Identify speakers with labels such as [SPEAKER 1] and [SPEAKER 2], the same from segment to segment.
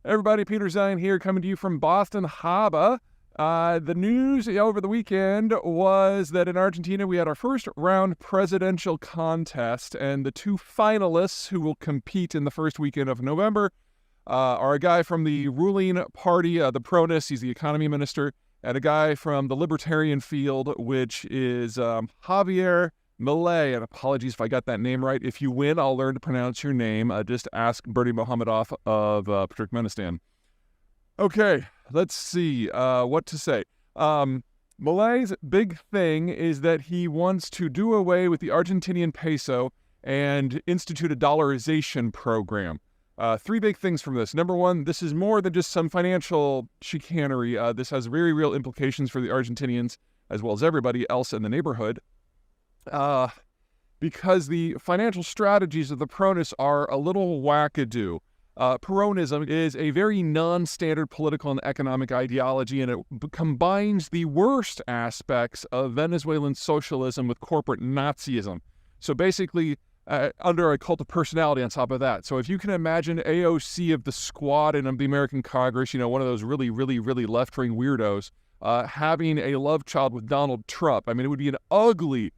[SPEAKER 1] Everybody, Peter Zeihan here, coming to you from Boston Harbor. The news over the weekend was that in Argentina we had our first round presidential contest, and the two finalists who will compete in the first weekend of November are a guy from the ruling party, the Peronis, he's the economy minister, and a guy from the libertarian field, which is Javier Milei. And apologies if I got that name right. If you win, I'll learn to pronounce your name. Just ask Bernie Mohamedov of Turkmenistan. Okay, let's see what to say. Milei's big thing is that he wants to do away with the Argentinian peso and institute a dollarization program. Three big things from this. Number one, this is more than just some financial chicanery. This has very real implications for the Argentinians as well as everybody else in the neighborhood. Because the financial strategies of the Peronis are a little wackadoo. Peronism is a very non-standard political and economic ideology, and it combines the worst aspects of Venezuelan socialism with corporate Nazism. So basically, under a cult of personality on top of that. So if you can imagine AOC of the squad in the American Congress, one of those really left-wing weirdos, having a love child with Donald Trump, I mean, it would be an ugly,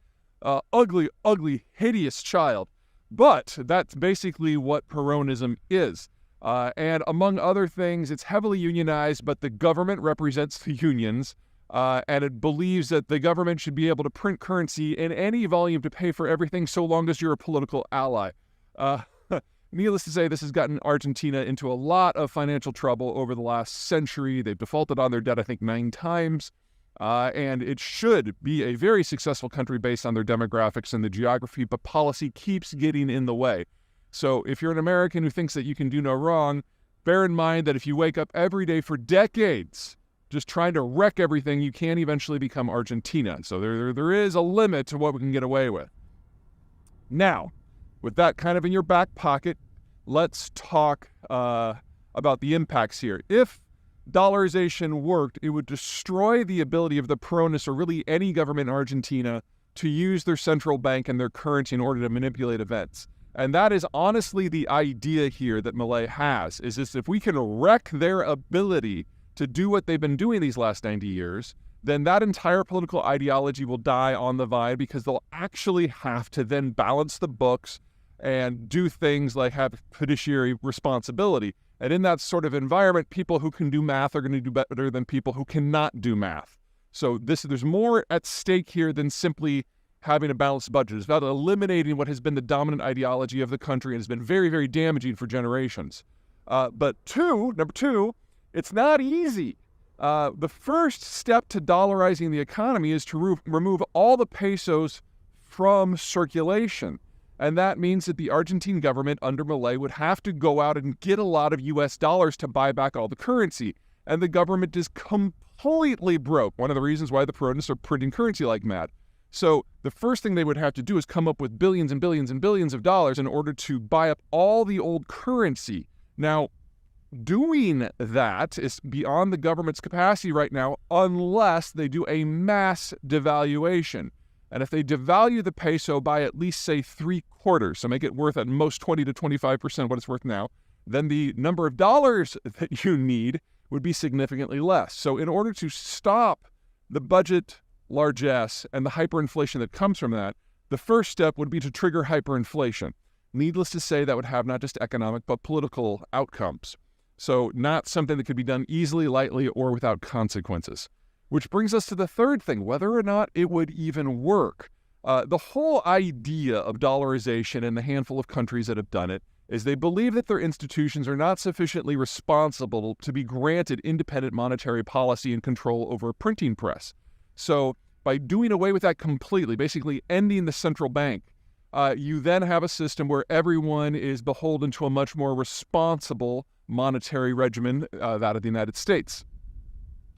[SPEAKER 1] hideous child. But that's basically what Peronism is. And among other things, it's heavily unionized, but the government represents the unions, and it believes that the government should be able to print currency in any volume to pay for everything so long as you're a political ally. Needless to say, this has gotten Argentina into a lot of financial trouble over the last century. They've defaulted on their debt, I think, 9 times. And it should be a very successful country based on their demographics and the geography, but policy keeps getting in the way. So if you're an American who thinks that you can do no wrong, bear in mind that if you wake up every day for decades just trying to wreck everything, you can eventually become Argentina. So there is a limit to what we can get away with. Now, with that kind of in your back pocket, let's talk about the impacts here. If dollarization worked, it would destroy the ability of the Peronis, or really any government in Argentina, to use their central bank and their currency in order to manipulate events. And that is honestly the idea here that Milei has, is this: if we can wreck their ability to do what they've been doing these last 90 years, then that entire political ideology will die on the vine, because they'll actually have to then balance the books and do things like have fiduciary responsibility. And in that sort of environment, people who can do math are going to do better than people who cannot do math. So there's more at stake here than simply having a balanced budget. It's about eliminating what has been the dominant ideology of the country and has been very damaging for generations. But number two, it's not easy. The first step to dollarizing the economy is to remove all the pesos from circulation. And that means that the Argentine government under Milei would have to go out and get a lot of US dollars to buy back all the currency. And the government is completely broke. One of the reasons why the Peronis are printing currency like mad. So the first thing they would have to do is come up with billions and billions and billions of dollars in order to buy up all the old currency. Now, doing that is beyond the government's capacity right now, unless they do a mass devaluation. And if they devalue the peso by at least, say, 3/4, so make it worth at most 20 to 25% what it's worth now, then the number of dollars that you need would be significantly less. So in order to stop the budget largesse and the hyperinflation that comes from that, the first step would be to trigger hyperinflation. Needless to say, that would have not just economic but political outcomes. So not something that could be done easily, lightly, or without consequences. Which brings us to the third thing, whether or not it would even work. The whole idea of dollarization in the handful of countries that have done it is they believe that their institutions are not sufficiently responsible to be granted independent monetary policy and control over a printing press. So by doing away with that completely, basically ending the central bank, you then have a system where everyone is beholden to a much more responsible monetary regimen, that of the United States.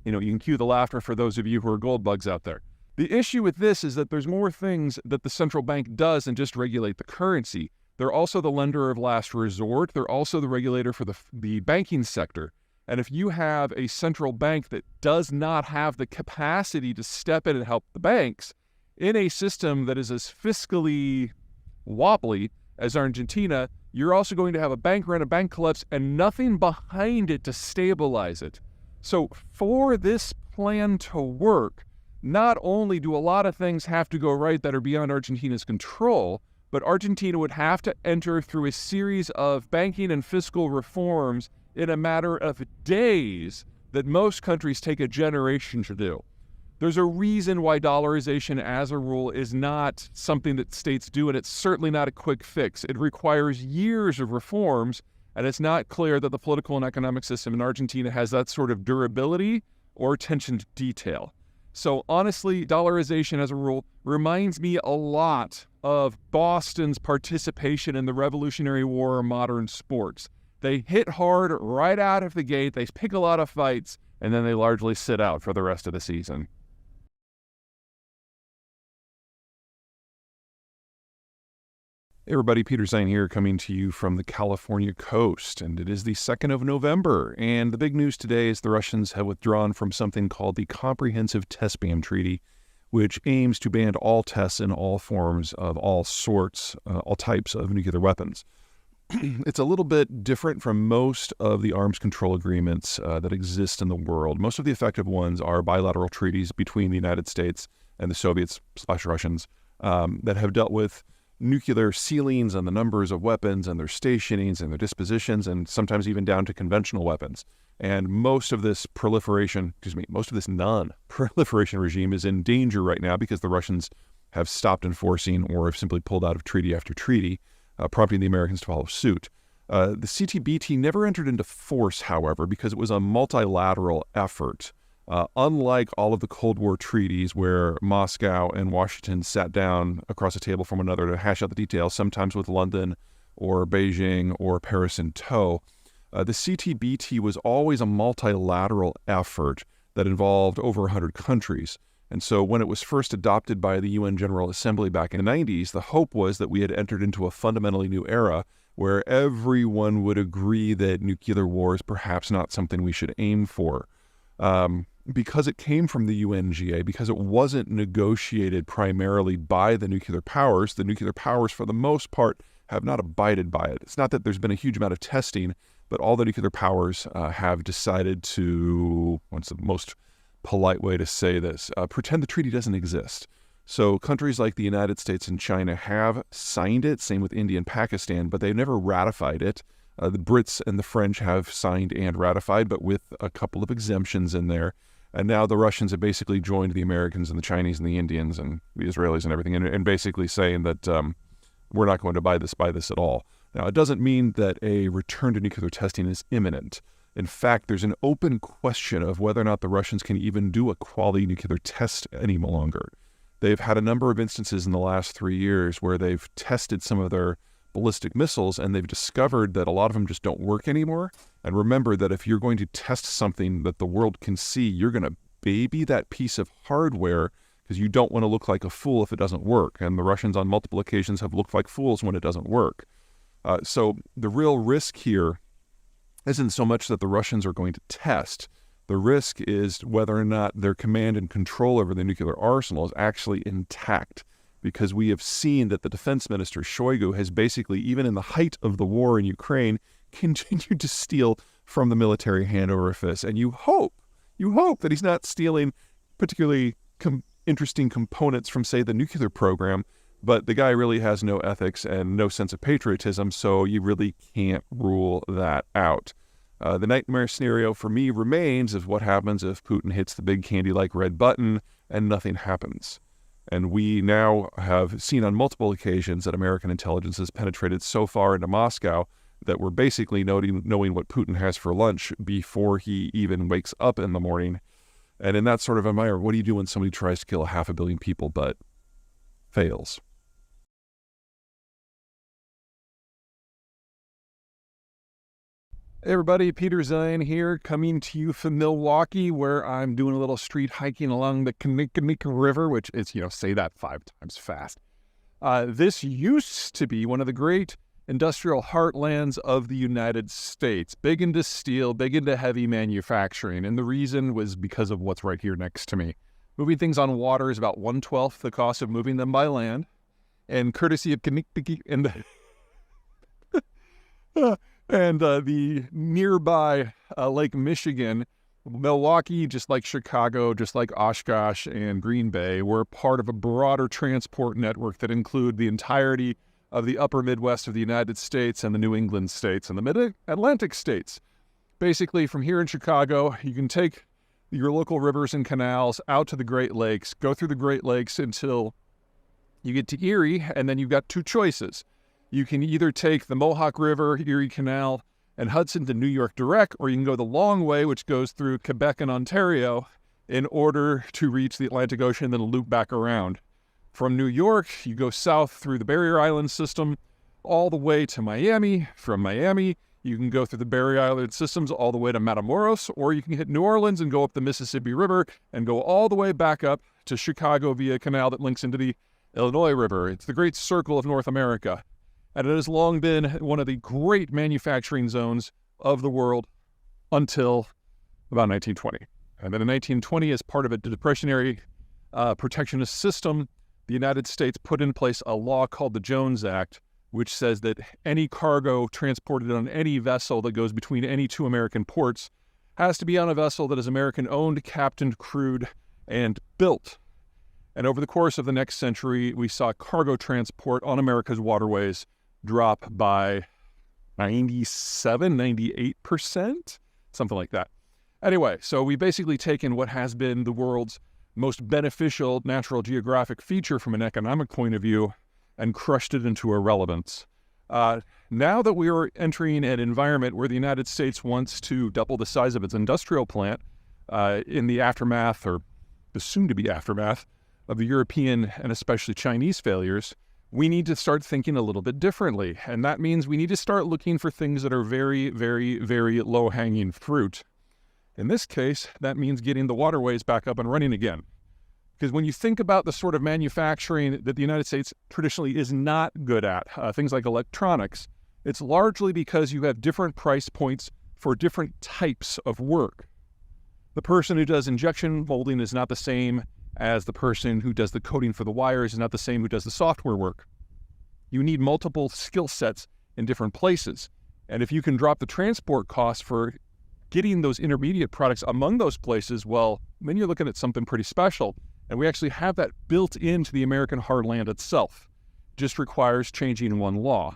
[SPEAKER 1] You can cue the laughter for those of you who are gold bugs out there. The issue with this is that there's more things that the central bank does than just regulate the currency. They're also the lender of last resort. They're also the regulator for the banking sector. And if you have a central bank that does not have the capacity to step in and help the banks in a system that is as fiscally wobbly as Argentina, you're also going to have a bank run, a bank collapse, and nothing behind it to stabilize it. So for this plan to work, not only do a lot of things have to go right that are beyond Argentina's control, but Argentina would have to enter through a series of banking and fiscal reforms in a matter of days that most countries take a generation to do. There's a reason why dollarization as a rule is not something that states do, and it's certainly not a quick fix. It requires years of reforms, and it's not clear that the political and economic system in Argentina has that sort of durability or attention to detail. So honestly, dollarization as a rule reminds me a lot of Boston's participation in the Revolutionary War or modern sports. They hit hard right out of the gate, they pick a lot of fights, and then they largely sit out for the rest of the season. Hey everybody, Peter Zeihan here, coming to you from the California coast, and it is the 2nd of November, and the big news today is the Russians have withdrawn from something called the Comprehensive Test Ban Treaty, which aims to ban all tests in all forms of all sorts, all types of nuclear weapons. It's a little bit different from most of the arms control agreements that exist in the world. Most of the effective ones are bilateral treaties between the United States and the Soviets/Russians that have dealt with nuclear ceilings and the numbers of weapons and their stationings and their dispositions, and sometimes even down to conventional weapons. And most of this non-proliferation regime is in danger right now because the Russians have stopped enforcing or have simply pulled out of treaty after treaty, prompting the Americans to follow suit. The CTBT never entered into force, however, because it was a multilateral effort. Unlike all of the Cold War treaties where Moscow and Washington sat down across a table from one another to hash out the details, sometimes with London or Beijing or Paris in tow, the CTBT was always a multilateral effort that involved over 100 countries. And so when it was first adopted by the UN General Assembly back in the 90s, the hope was that we had entered into a fundamentally new era where everyone would agree that nuclear war is perhaps not something we should aim for. Because it came from the UNGA, because it wasn't negotiated primarily by the nuclear powers for the most part have not abided by it. It's not that there's been a huge amount of testing, but all the nuclear powers have decided to, what's the most polite way to say this, pretend the treaty doesn't exist. So countries like the United States and China have signed it, same with India and Pakistan, but they've never ratified it. The Brits and the French have signed and ratified, but with a couple of exemptions in there. And now the Russians have basically joined the Americans and the Chinese and the Indians and the Israelis and everything, and basically saying that we're not going to buy this at all. Now, it doesn't mean that a return to nuclear testing is imminent. In fact, there's an open question of whether or not the Russians can even do a quality nuclear test any longer. They've had a number of instances in the last 3 years where they've tested some of their ballistic missiles, and they've discovered that a lot of them just don't work anymore. And remember that if you're going to test something that the world can see, you're going to baby that piece of hardware because you don't want to look like a fool if it doesn't work. And the Russians on multiple occasions have looked like fools when it doesn't work. So the real risk here isn't so much that the Russians are going to test. The risk is whether or not their command and control over the nuclear arsenal is actually intact. Because we have seen that the defense minister, Shoigu, has basically, even in the height of the war in Ukraine, continued to steal from the military hand over fist. And you hope that he's not stealing particularly interesting components from, say, the nuclear program, but the guy really has no ethics and no sense of patriotism, so you really can't rule that out. The nightmare scenario for me remains of what happens if Putin hits the big candy-like red button and nothing happens. And we now have seen on multiple occasions that American intelligence has penetrated so far into Moscow that we're basically knowing what Putin has for lunch before he even wakes up in the morning. And in that sort of environment, what do you do when somebody tries to kill 500 million people but fails? Hey everybody, Peter Zeihan here, coming to you from Milwaukee, where I'm doing a little street hiking along the Kinnickinnick River, which is, say that 5 times fast. This used to be one of the great industrial heartlands of the United States, big into steel, big into heavy manufacturing, and the reason was because of what's right here next to me. Moving things on water is about 1/12 the cost of moving them by land, and courtesy of Kinnickinnick and And the nearby Lake Michigan, Milwaukee, just like Chicago, just like Oshkosh and Green Bay, were part of a broader transport network that include the entirety of the upper Midwest of the United States and the New England states and the Mid-Atlantic states. Basically, from here in Chicago, you can take your local rivers and canals out to the Great Lakes, go through the Great Lakes until you get to Erie, and then you've got two choices. You can either take the Mohawk River, Erie Canal, and Hudson to New York direct, or you can go the long way, which goes through Quebec and Ontario, in order to reach the Atlantic Ocean and then loop back around. From New York, you go south through the Barrier Island system all the way to Miami. From Miami, you can go through the Barrier Island systems all the way to Matamoros, or you can hit New Orleans and go up the Mississippi River and go all the way back up to Chicago via a canal that links into the Illinois River. It's the Great Circle of North America, and it has long been one of the great manufacturing zones of the world until about 1920. And then in 1920, as part of a depressionary protectionist system, the United States put in place a law called the Jones Act, which says that any cargo transported on any vessel that goes between any two American ports has to be on a vessel that is American-owned, captained, crewed, and built. And over the course of the next century, we saw cargo transport on America's waterways drop by 97, 98%, something like that. Anyway, so we've basically taken what has been the world's most beneficial natural geographic feature from an economic point of view and crushed it into irrelevance. Now that we are entering an environment where the United States wants to double the size of its industrial plant in the aftermath, or the soon-to-be aftermath, of the European and especially Chinese failures, we need to start thinking a little bit differently. And that means we need to start looking for things that are very, very, very low-hanging fruit. In this case, that means getting the waterways back up and running again. Because when you think about the sort of manufacturing that the United States traditionally is not good at, things like electronics, it's largely because you have different price points for different types of work. The person who does injection molding is not the same as the person who does the coding for the wires, is not the same who does the software work. You need multiple skill sets in different places. And if you can drop the transport costs for getting those intermediate products among those places, well, then you're looking at something pretty special. And we actually have that built into the American heartland itself. Just requires changing one law,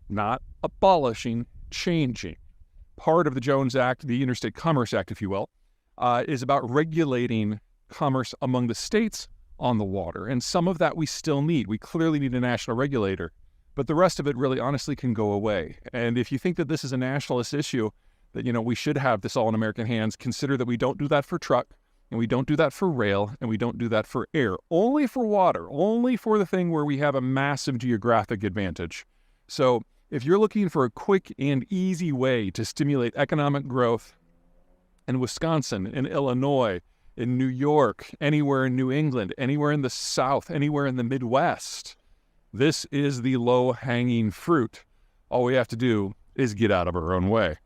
[SPEAKER 1] not abolishing, changing. Part of the Jones Act, the Interstate Commerce Act, if you will, is about regulating commerce among the states on the water. And some of that we still need. We clearly need a national regulator. But the rest of it really honestly can go away. And if you think that this is a nationalist issue, that, we should have this all in American hands, consider that we don't do that for truck, and we don't do that for rail, and we don't do that for air. Only for water, only for the thing where we have a massive geographic advantage. So if you're looking for a quick and easy way to stimulate economic growth in Wisconsin, in Illinois, in New York, anywhere in New England, anywhere in the South, anywhere in the Midwest, this is the low-hanging fruit. All we have to do is get out of our own way.